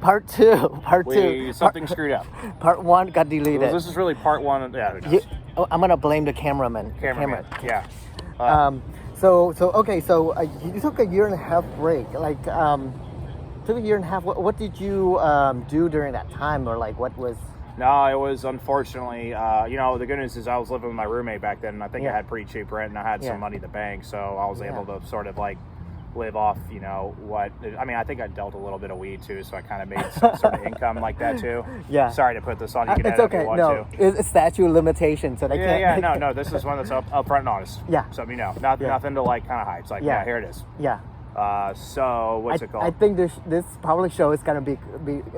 Part two. Something screwed up. Part one got deleted. Well, this is really part one. Yeah, who knows? I'm gonna blame the cameraman. Cameraman. Yeah. So you took a year and a half break. Like, took a year and a half. What did you do during that time, or like what was? No, it was unfortunately, the good news is I was living with my roommate back then, and I think I had pretty cheap rent, and I had some money in the bank, so I was able to sort of like live off, I think I dealt a little bit of weed too, so I kind of made some sort of income like that too. Yeah. Sorry to put this on. You can it's edit okay. if you want No, to. it's statute of limitation, so they can't. Yeah, no, this is one that's upfront and honest. Yeah. So nothing to like kind of hide. It's like, here it is. Yeah. So what's it called? I think this probably show is gonna be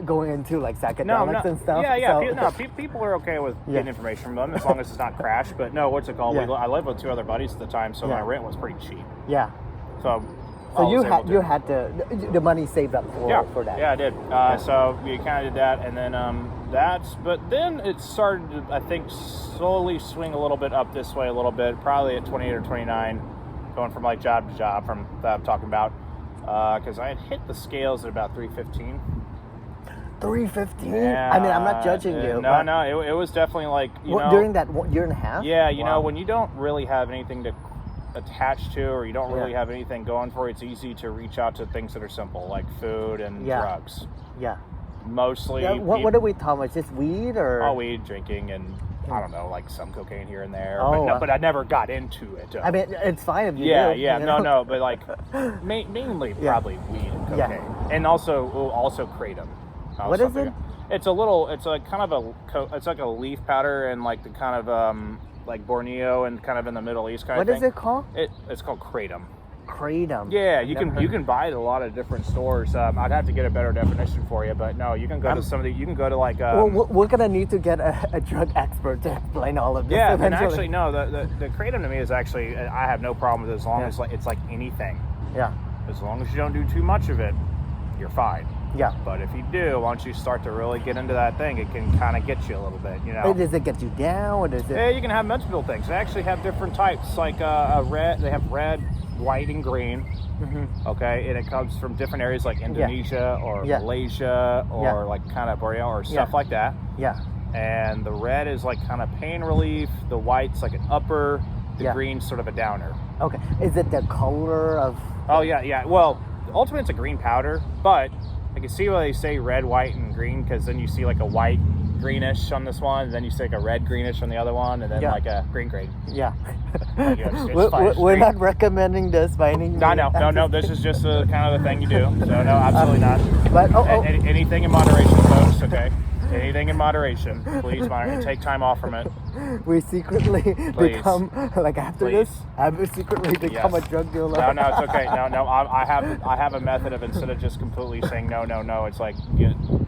going into like psychedelics and stuff. Yeah. People are okay with getting information from them as long as it's not crash. But no, what's it called? I lived with two other buddies at the time, so my rent was pretty cheap. Yeah. So you had the money saved up for that. Yeah, I did. So we kind of did that, and then but then it started to, I think, slowly swing a little bit up this way a little bit, probably at 28 or 29, going from like job to job from that I'm talking about, because I had hit the scales at about 315. 315? Yeah, I mean, I'm not judging you. No, it was definitely like, during that year and a half? Yeah, when you don't really have anything to attach to, or you don't really have anything going for you, it's easy to reach out to things that are simple, like food and drugs. Yeah. Mostly. Yeah, what are we talking about? Just weed or? Oh, weed, drinking, and I don't know, like some cocaine here and there. But I never got into it. I mean, it's fine if you do. Yeah, no, but like mainly probably weed and cocaine, and also kratom. What is it? It's it's like a leaf powder and like the kind of like Borneo and kind of in the Middle East kind of thing. What is it called? It's called kratom. Kratom. Yeah, you can buy it at a lot of different stores. I'd have to get a better definition for you, but no, you can go to some of the. You can go to like. We're gonna need to get a drug expert to explain all of this. Yeah, eventually. and actually, no, the kratom to me is actually, I have no problem with it as long as it's like anything. Yeah. As long as you don't do too much of it, you're fine. Yeah. But if you do, once you start to really get into that thing, it can kind of get you a little bit, Does it get you down, or does it? Yeah, you can have mental things. They actually have different types, like red. They have red, white, and green. Mm-hmm. Okay, and it comes from different areas like Indonesia or Malaysia or like kind of Borneo or stuff like that. Yeah. And the red is like kind of pain relief. The white's like an upper. The green's sort of a downer. Okay. Is it the color of? Oh yeah. Well, ultimately it's a green powder, but I can see why they say red, white, and green, because then you see like a white greenish on this one, and then you see like a red greenish on the other one, and then like a green. Yeah. Like, we're not recommending this by any means. No. This is just the kind of the thing you do. So no, absolutely not. But anything in moderation, folks. Okay. Anything in moderation. Please take time off from it. We secretly become, like after this, I will secretly become a drug dealer. No, it's okay. No. I have a method of, instead of just completely saying no, it's like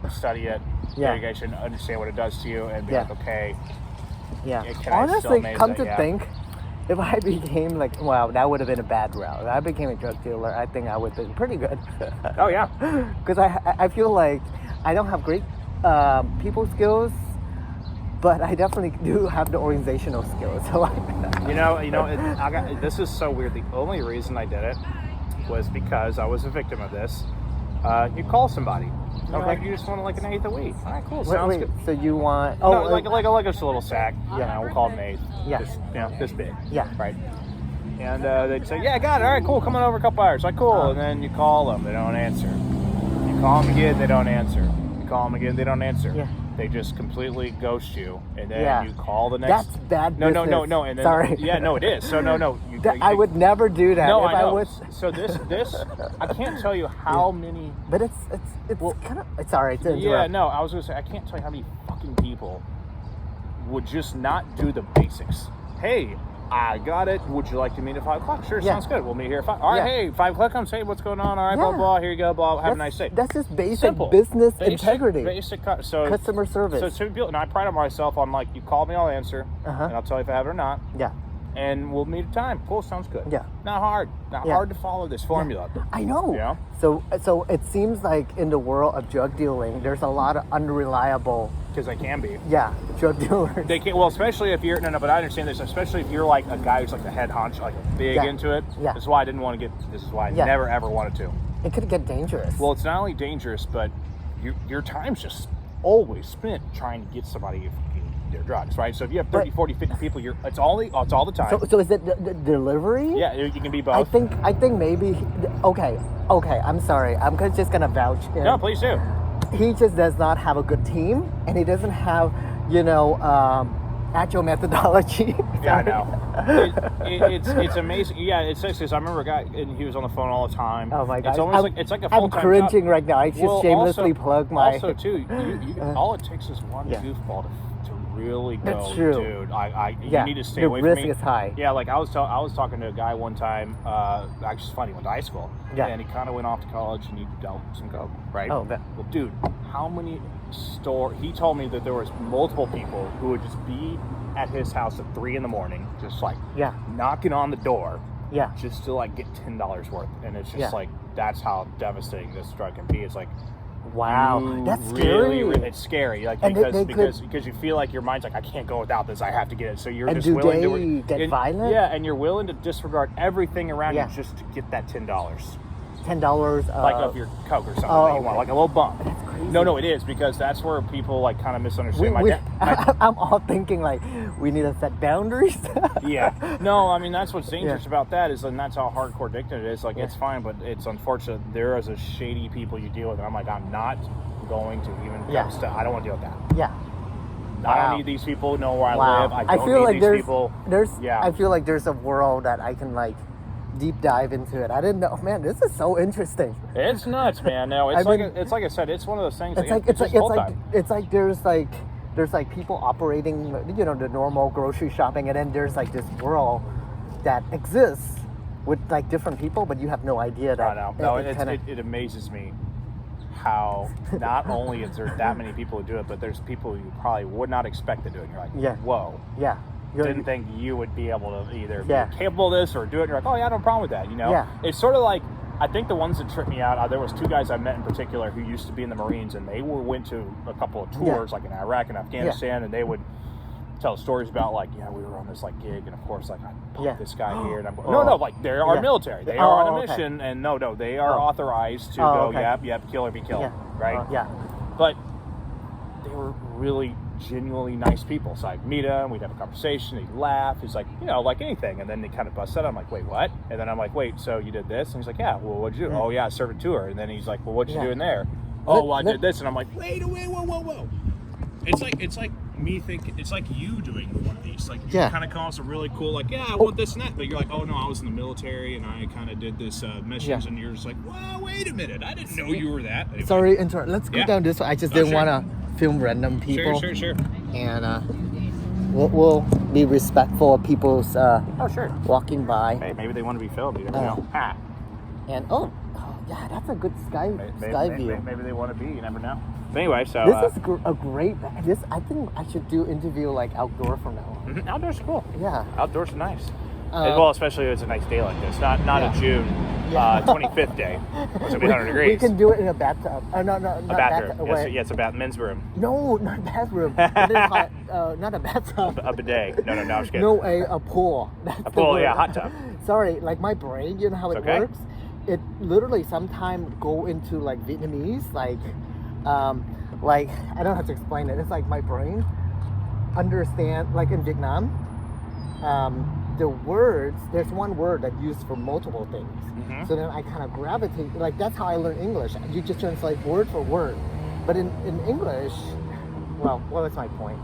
study it, mitigation, understand what it does to you, and be like, okay. Yeah. Honestly, come to think, if I became that would have been a bad route. If I became a drug dealer, I think I would have been pretty good. Oh yeah. Because I feel like I don't have great people skills, but I definitely do have the organizational skills. So this is so weird. The only reason I did it was because I was a victim of this. You call somebody. Like you just want like an eighth a week. All right, cool. Sounds good. So you want? Like just a little sack. Yeah, we'll call it an eighth. Yeah. Just, this big. Yeah. Right. And they'd say, "Yeah, got it. All right, cool. Come on over a couple hours." Like, cool. And then you call them, they don't answer. You call them again, they don't answer. You call them again, they don't answer. Yeah. They just completely ghost you, and then you call the next. That's bad business. No. And then, sorry. Yeah, no, it is. So no. I would never do that. No, if I know. was... So this, I can't tell you how many. But it's kind of. It's alright to interrupt. Yeah, no, I was gonna say I can't tell you how many fucking people would just not do the basics. Hey, I got it. Would you like to meet at 5 o'clock? Sure, sounds good. We'll meet here at 5. All right, hey, 5 o'clock, come say what's going on. All right, blah, blah, here you go, blah, have a nice day. That's just basic business integrity. Basic customer service. So and I pride on myself on like, you call me, I'll answer, and I'll tell you if I have it or not. Yeah. And we'll meet a time. Cool, sounds good. Yeah. Not hard to follow this formula. Yeah. I know. Yeah. So it seems like in the world of drug dealing, there's a lot of unreliable. Because they can be. Yeah, drug dealers. They can. Well, especially if you're but I understand this. Especially if you're like a guy who's like the head honcho, like big into it. Yeah. This is why I didn't want to get. This is why I never ever wanted to. It could get dangerous. Well, it's not only dangerous, but your time's just always spent trying to get somebody their drugs, right? So if you have 30, 40, 50 people, it's all the time. So is it the delivery? Yeah, you can be both. I think maybe. Okay. I'm sorry. I'm just gonna vouch. No, please do. He just does not have a good team, and he doesn't have, agile methodology. Yeah, I know. It's amazing. Yeah, it's because I remember a guy, and he was on the phone all the time. Oh my god! It's almost it's like a full-time I'm cringing job. right now. I just shamelessly plug my. Also, too, all it takes is one goofball to really go. That's true, dude. You need to stay away the from me. risk is high. Yeah, like I was talking to a guy one time. Actually, it's funny. He went to high school. Yeah. And he kind of went off to college, and he dealt some coke, right? Oh, well, dude, how many He told me that there was multiple people who would just be at his house at 3 a.m, just like knocking on the door, just to like get $10 worth, and it's just like that's how devastating this drug can be. It's like, wow, that's scary. It's scary, like because you feel like your mind's like, I can't go without this. I have to get it. So you're just willing to get violent. Yeah, and you're willing to disregard everything around you just to get that $10. $10, like of your coke or something that you want, like a little bump. That's crazy. No, it is, because that's where people like kind of misunderstand. I'm all thinking like we need to set boundaries. Yeah, no, I mean that's what's dangerous about that is, and that's how hardcore addicted it is. Like it's fine, but it's unfortunate. There is a shady people you deal with, and I'm like, I'm not going to even. I don't want to deal with that. Yeah. I don't need these people to know where I live. I don't feel need like these people. I feel like there's a world that I can like deep dive into it. I didn't know, man. This is so interesting. It's nuts, man. No, it's it's like I said. It's one of those things. It's like there's like people operating, the normal grocery shopping, and then there's like this world that exists with like different people, but you have no idea that. I know. It amazes me how not only is there that many people who do it, but there's people you probably would not expect to do it. You're like, whoa. Yeah. Didn't think you would be able to either be capable of this or do it. And you're like, oh yeah, I don't have a problem with that. It's sort of like, I think the ones that tripped me out, there was 2 guys I met in particular who used to be in the Marines, and they went to a couple of tours like in Iraq and Afghanistan, and they would tell stories about like, we were on this like gig, and of course like I popped this guy here, and I'm no, like they are military, they are on a mission, and they are authorized to go kill or be killed, right? But they were really genuinely nice people. So I'd meet him, we'd have a conversation, he'd laugh, he's like, like anything, and then they kind of bust out. I'm like, wait, what? And then I'm like, wait, so you did this? And he's like, yeah. Well, what'd you do? Oh yeah, I served a tour. And then he's like, well, what'd you do in there? Oh, well, I did this. And I'm like, wait, whoa. It's like me thinking, it's like you doing one of these. Like, you kind of call us a really cool, like, I want this and that. But you're like, oh no, I was in the military and I kind of did this missions. And you're just like, well, wait a minute, I didn't know you were that. Anyway. Sorry, let's go down this way. I just didn't want to film random people. Sure. And we'll be respectful of people's walking by. Hey, maybe they want to be filmed. You never know. And yeah, that's a good sky view. Maybe they want to be. You never know. But anyway, so this is a great. I think I should do interview like outdoor from now on. Mm-hmm. Outdoors are cool. Yeah, outdoors are nice. Well, especially if it's a nice day like this. Not a June 25th day. It's gonna be 100 degrees. We can do it in a bathtub. No, not a bathroom. Yes, it's a men's room. No, not a bathroom. Not a bathtub. A bidet. No, I'm just kidding. No, a pool. That's a pool, hot tub. Sorry, like my brain, you know how it works? It literally sometimes go into like Vietnamese, like I don't have to explain it. It's like my brain understand, like in Vietnam, the words, there's one word that used for multiple things. Mm-hmm. So then I kind of gravitate, like that's how I learn English. You just translate word for word. But in English, well, what was my point?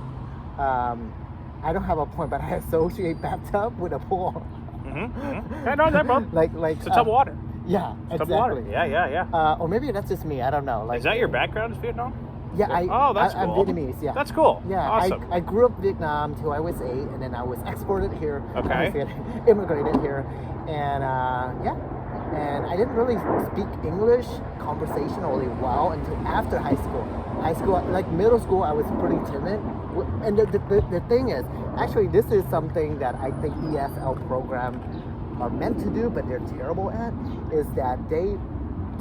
I don't have a point, but I associate bathtub with a pool. Mm-hmm. Yeah, no, they're both. like it's a tub of water. Yeah, it's exactly. Water. Yeah. Or maybe that's just me. I don't know. Like, is that your background? Is Vietnam? Yeah, that's cool. I'm Vietnamese. Yeah, that's cool. Yeah, awesome. I grew up in Vietnam till I was 8, and then I was exported here. Okay. Immigrated here, and and I didn't really speak English conversationally well until after high school. Like middle school, I was pretty timid. And the thing is, actually, this is something that I think ESL program are meant to do, but they're terrible at, is that they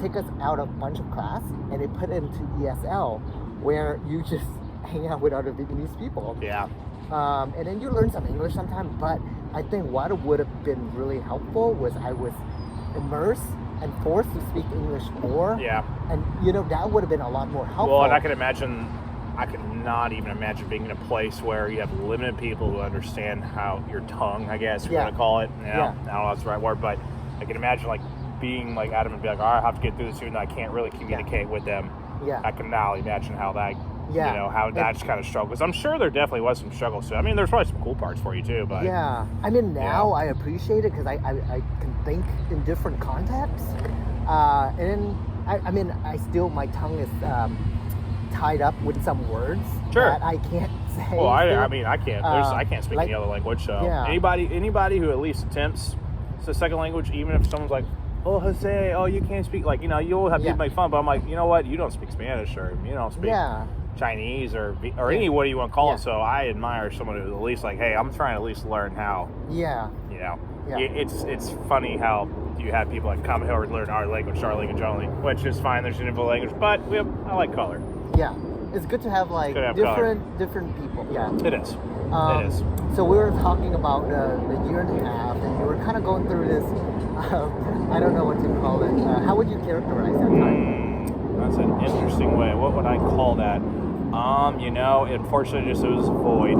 take us out of a bunch of class and they put it into ESL, where you just hang out with other Vietnamese people. Yeah. And then you learn some English sometimes, but I think what would have been really helpful was I was immersed and forced to speak English more. Yeah. And that would have been a lot more helpful. Well, and I could not even imagine being in a place where you have limited people who understand how your tongue, I guess you're gonna call it. I don't know if that's the right word, but I can imagine like being like Adam and be like, all right, I have to get through this even though I can't really communicate with them. Yeah. I can now imagine how that how that's kind of struggle. Because I'm sure there definitely was some struggles too. I mean, there's probably some cool parts for you too, but yeah. I mean, now I appreciate it because I can think in different contexts. And I mean, my tongue is tied up with some words that I can't say. Well, I mean, I can't. I can't speak any other language. So anybody who at least attempts it's a second language, even if someone's like, oh, Jose, oh, you can't speak, like, you'll have people make fun, but I'm like, you know what, you don't speak Spanish, or you don't speak Chinese, or any, what do you want to call it, so I admire someone who's at least like, hey, I'm trying to at least learn how, it's funny how you have people like come here and learn our language only, which is fine, there's an info language, but I like color. Yeah, it's good to have, like, different people, It is. It is. So we were talking about the year and a half, and you were kind of going through this, I don't know what to call it. How would you characterize that time? That's an interesting way. What would I call that? Unfortunately, it was a void.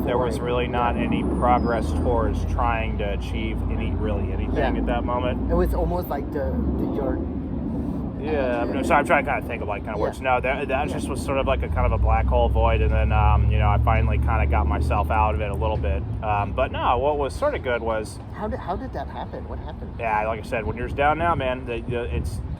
There was really not any progress towards trying to achieve anything at that moment. It was almost like your... Yeah, so I'm trying to kind of think of words. No, that just was sort of like a kind of a black hole void, and then I finally kind of got myself out of it a little bit. But no, what was sort of good was how did that happen? What happened? Yeah, like I said, when you're down now, man,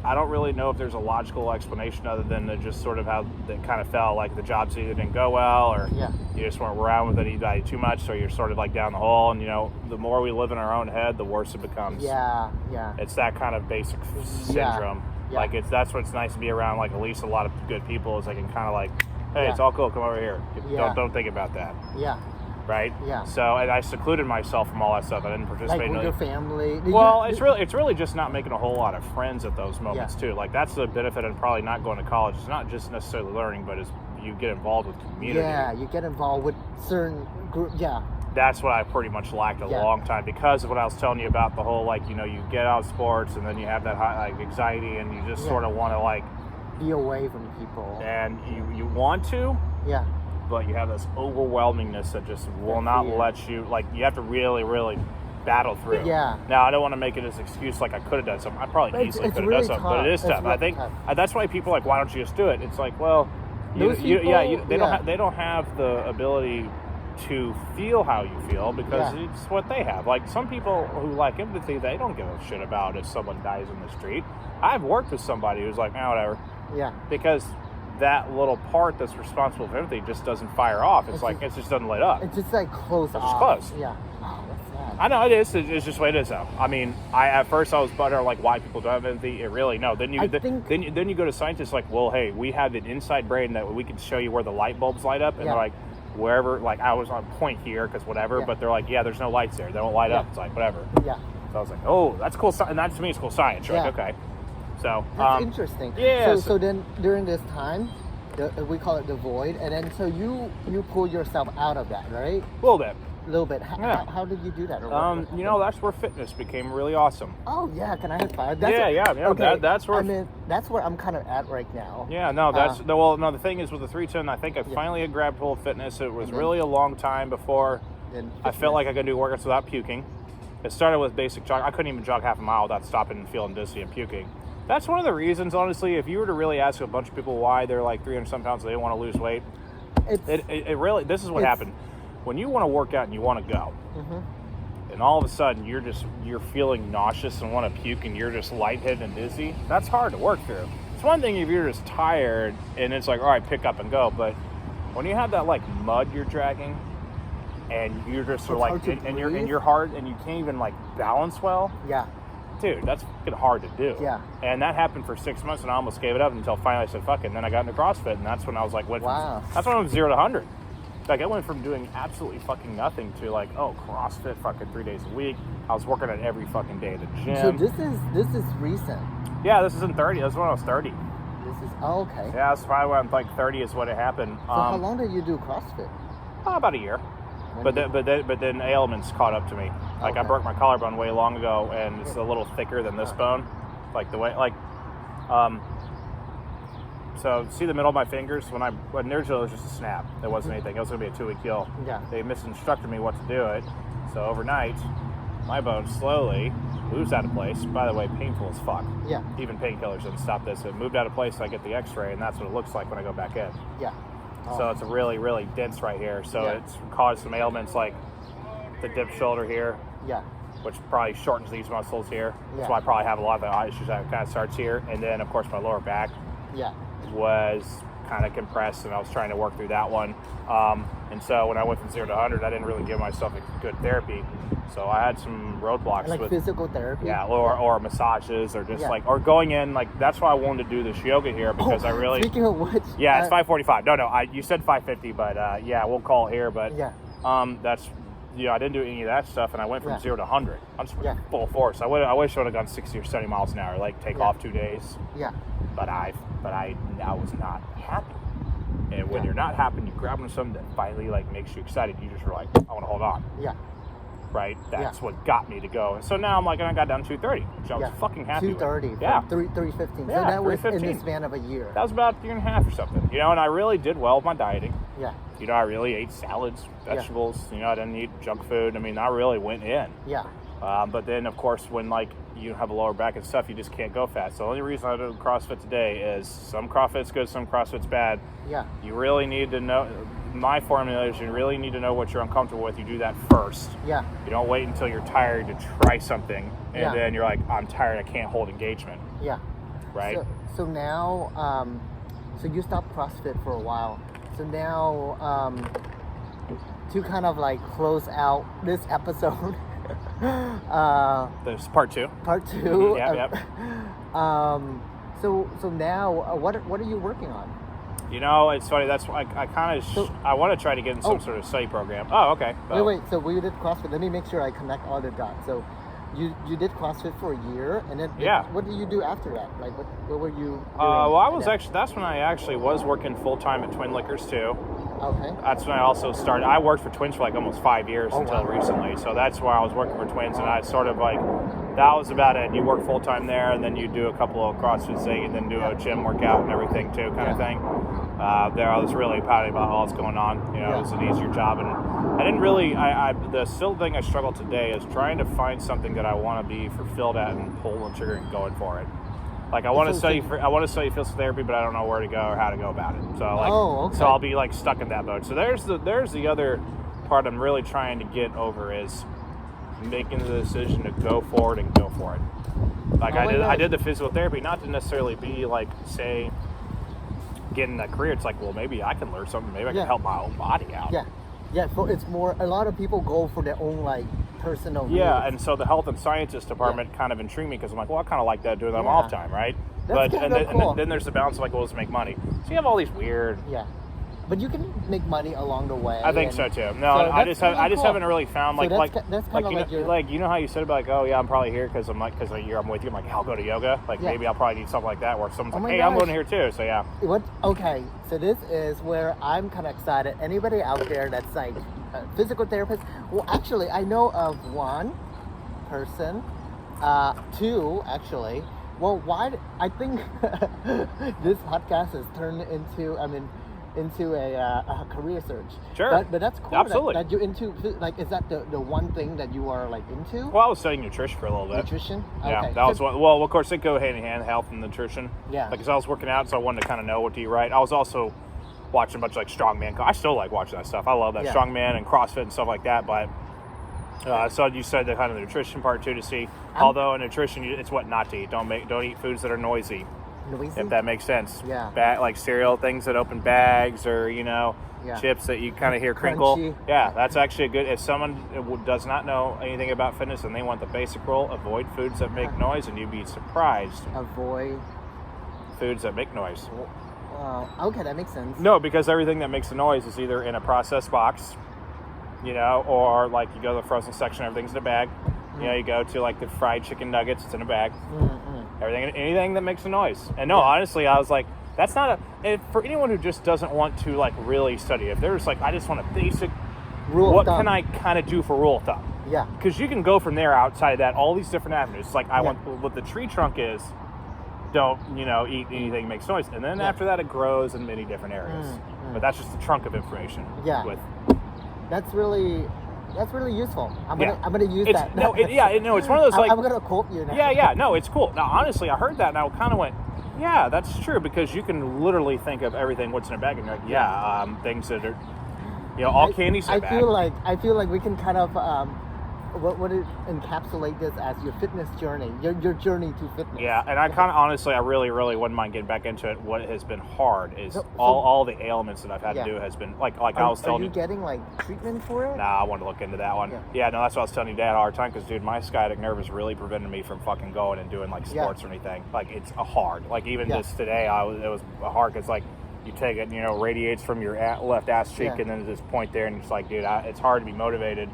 I don't really know if there's a logical explanation other than just sort of how it kind of fell. Like the jobs either didn't go well, or you just weren't around with anybody too much, so you're sort of like down the hole. And the more we live in our own head, the worse it becomes. Yeah. It's that kind of basic syndrome. Yeah. Like that's what's nice to be around. Like at least a lot of good people is I can kind of like, hey, it's all cool. Come over here. Don't think about that. Yeah. Right. Yeah. So and I secluded myself from all that stuff. I didn't participate. Like with your family. It's really just not making a whole lot of friends at those moments too. Like that's the benefit of probably not going to college. It's not just necessarily learning, but it's you get involved with community. Yeah, you get involved with certain group. Yeah. That's what I pretty much lacked a long time because of what I was telling you about the whole, you get out of sports and then you have that high, anxiety and you just sort of want to, be away from people. And you want to. Yeah. But you have this overwhelmingness that just will not let you, you have to really, really battle through. Yeah. Now, I don't want to make it as an excuse like I could have done something. I probably easily could have done something, but it is tough. I think that's why people are like, why don't you just do it? It's like, well, they don't have the ability to feel how you feel because it's what they have. Like some people who lack empathy, they don't give a shit about if someone dies in the street. I've worked with somebody who's like, whatever. Yeah. Because that little part that's responsible for empathy just doesn't fire off. It just doesn't light up. It's just like close off. It's just close. Yeah. Oh, that's sad. I know it is. It's just the way it is though. I mean, at first I was butthurt like why people don't have empathy. It really no. Then you go to scientists like, well, hey, we have an inside brain that we can show you where the light bulbs light up, and they're like, wherever, like I was on point here because whatever, but they're like, there's no lights there. They don't light up. It's like whatever. Yeah. So I was like, oh, that's cool. And that to me is cool science. You're like, okay. So that's interesting. Yeah. So then during this time, we call it the void, and then so you pull yourself out of that, right? A little bit. How did you do that? That's where fitness became really awesome. Oh yeah, can I high five? Okay. That's where. I mean, that's where I'm kind of at right now. Yeah, no, the thing is with the 310, I think I finally had grabbed hold of fitness. It was really a long time before I felt like I could do workouts without puking. It started with basic jog. I couldn't even jog half a mile without stopping and feeling dizzy and puking. That's one of the reasons, honestly, if you were to really ask a bunch of people why they're like 300-some pounds, they want to lose weight. It really, this is what happened. When you want to work out and you want to go, and all of a sudden you're feeling nauseous and want to puke and you're just lightheaded and dizzy, that's hard to work through. It's one thing if you're just tired and it's like, all right, pick up and go. But when you have that like mud you're dragging and you're just sort of like, and you're hard and you can't even like balance well. Yeah. Dude, that's fucking hard to do. Yeah. And that happened for 6 months and I almost gave it up until finally I said, fuck it. And then I got into CrossFit and that's when I was like, that's when I went 0 to 100. Like, I went from doing absolutely fucking nothing to, like, CrossFit fucking 3 days a week. I was working out every fucking day at the gym. So this is recent. Yeah, this is in 30. That's when I was 30. Okay. Yeah, that's probably when, like, 30 is when it happened. So how long did you do CrossFit? About a year. But then ailments caught up to me. Like, I broke my collarbone way long ago, and it's a little thicker than this bone. like the way, like, so see the middle of my fingers? When originally it was just a snap. It wasn't anything. It was going to be a 2-week heal. Yeah. They misinstructed me what to do it. So overnight, my bone slowly moves out of place. By the way, painful as fuck. Yeah. Even painkillers didn't stop this. It moved out of place, so I get the x-ray, and that's what it looks like when I go back in. Yeah. So it's really, really dense right here. So it's caused some ailments like the dip shoulder here. Yeah. Which probably shortens these muscles here. That's why I probably have a lot of the issues that kind of starts here. And then, of course, my lower back was kind of compressed, and I was trying to work through that one. And so when I went from 0 to 100, I didn't really give myself a good therapy. So I had some roadblocks. Like with physical therapy? Yeah, or massages, or just like, or going in, like, that's why I wanted to do this yoga here, because I really... Speaking of which... Yeah, it's 5:45. No, you said 5:50, but yeah, we'll call here, but that's... I didn't do any of that stuff, and I went from 0 to 100. I'm just full force. I wish I would have gone 60 or 70 miles an hour, like take off 2 days. Yeah. But I was not happy. And when you're not happy, you grab on something that finally like makes you excited. You just were like, I want to hold on. Yeah. Right. That's what got me to go. And so now I'm like, and I got down 230, which I was fucking happy. 230. With. Yeah. 315. Yeah, so that was 315. in the span of a year. That was about a year and a half or something. And I really did well with my dieting. Yeah. I really ate salads, vegetables. I didn't eat junk food. I mean, I really went in. Yeah. But then, of course, when like you have a lower back and stuff, you just can't go fast. So the only reason I do CrossFit today is some CrossFit's good, some CrossFit's bad. Yeah. You really need to know. My formula is you really need to know what you're uncomfortable with. You do that first. Yeah. You don't wait until you're tired to try something, and then you're like, I'm tired, I can't hold engagement. Yeah. Right. So now, so you stopped CrossFit for a while. So now, to kind of like close out this episode. There's part 2. Part 2. Yep. So now, what are you working on? It's funny. That's why I want to try to get in some sort of study program. Oh, okay. Wait. So we did CrossFit. Let me make sure I connect all the dots. So you did CrossFit for a year, and then what did you do after that? Like what were you doing? Well, I was that's when I actually was working full time at Twin Liquors too. Okay. That's when I also started. I worked for Twins for like almost 5 years until recently. So that's why I was working for Twins, and I sort of like, that was about it. You work full time there, and then you do a couple of CrossFit things, and then do a gym workout and everything too, kind of thing. There, I was really passionate about all that's going on. It was an easier job, and I didn't really. The still thing I struggle today is trying to find something that I want to be fulfilled at and pull the trigger and going for it. Like I want to study physical therapy, but I don't know where to go or how to go about it. So so I'll be like stuck in that mode. So there's the other part I'm really trying to get over is making the decision to go forward and go for it. Like I did the physical therapy, not to necessarily be like, say, getting a career. It's like, well, maybe I can learn something. Maybe I can help my own body out. Yeah. So it's more. A lot of people go for their own like personal. needs. And so the health and sciences department kind of intrigued me because I'm like, well, I kind of like that doing that off time, right? That's cool. And then there's the balance of like, well, let's make money. So you have all these weird. Yeah. But you can make money along the way. I think so too. No, so I just haven't really found like that's kind of like you know how you said about like, oh yeah, I'm probably here because I'm with you. I'm like, I'll go to yoga. Like maybe I'll probably need something like that where someone's like, hey, I'm going here too. So yeah. Okay, so this is where I'm kind of excited. Anybody out there that's like a physical therapist? Well, actually, I know of one person, 2 actually. Well, I think this podcast has turned into a career search. Sure. But that's cool. Absolutely. That you're into, like, is that the one thing that you are like into? Well, I was studying nutrition for a little bit. Nutrition? Yeah, okay. that was one. Well, of course, they go hand in hand, health and nutrition. Yeah. Because I was working out, so I wanted to kind of know what to eat right. I was also watching a bunch of like strongman. I still like watching that stuff. I love that strongman and CrossFit and stuff like that. But so you said the kind of the nutrition part too to see. Although in nutrition, it's what not to eat. Don't eat foods that are noisy. Noisy? If that makes sense. Yeah. Like cereal, things that open bags, or chips that you kind of hear crinkle. Crunchy. Yeah, that's actually a good. If someone does not know anything about fitness and they want the basic rule, avoid foods that make noise, and you'd be surprised. Avoid foods that make noise. Okay, that makes sense. No, because everything that makes a noise is either in a processed box, or like you go to the frozen section, everything's in a bag. You go to like the fried chicken nuggets, it's in a bag. Anything that makes a noise. And no, honestly, I was like, that's not for anyone who just doesn't want to like really study. If there's like, I just want a basic rule. What can I kind of do for rule of thumb? Yeah. Because you can go from there outside of that, all these different avenues. It's like I want what the tree trunk is don't, eat anything that makes noise. And then after that, it grows in many different areas. But that's just the trunk of information. Yeah. That's really useful. I'm gonna use that. It's one of those like I'm gonna quote you now. Yeah. No, it's cool. Now, honestly, I heard that and I kind of went, yeah, that's true, because you can literally think of everything what's in a bag and you're like, things that are, all candies are bad. I feel like we can kind of what would it encapsulate this as your fitness journey, your journey to fitness. Yeah, and I kind of honestly, I really wouldn't mind getting back into it. What has been hard is all the ailments that I've had to do has been like I was telling you. Are you getting like treatment for it? Nah, I wanted to look into that one. Yeah, no, that's what I was telling your dad all the time, because dude, my sciatic nerve is really preventing me from fucking going and doing like sports or anything. Like it's hard. Like even this today, it was hard because like you take it, radiates from your left ass cheek and then there's this point there, and it's like, dude, it's hard to be motivated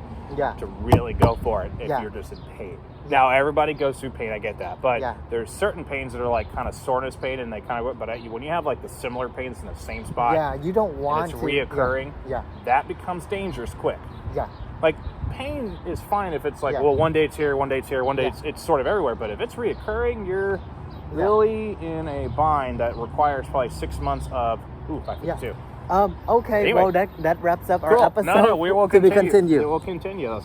to really go for it if you're just in pain. Now, everybody goes through pain, I get that, but there's certain pains that are like kind of soreness pain, and they kind of, but when you have like the similar pains in the same spot, you don't want and it's reoccurring, that becomes dangerous quick. Like pain is fine if it's like, well, one day it's here, one day it's here, one day it's sort of everywhere, but if it's reoccurring, you're really in a bind that requires probably 6 months of 552. Okay, Anyway. well, that wraps up our episode. No, we will continue. To be continued. We will continue.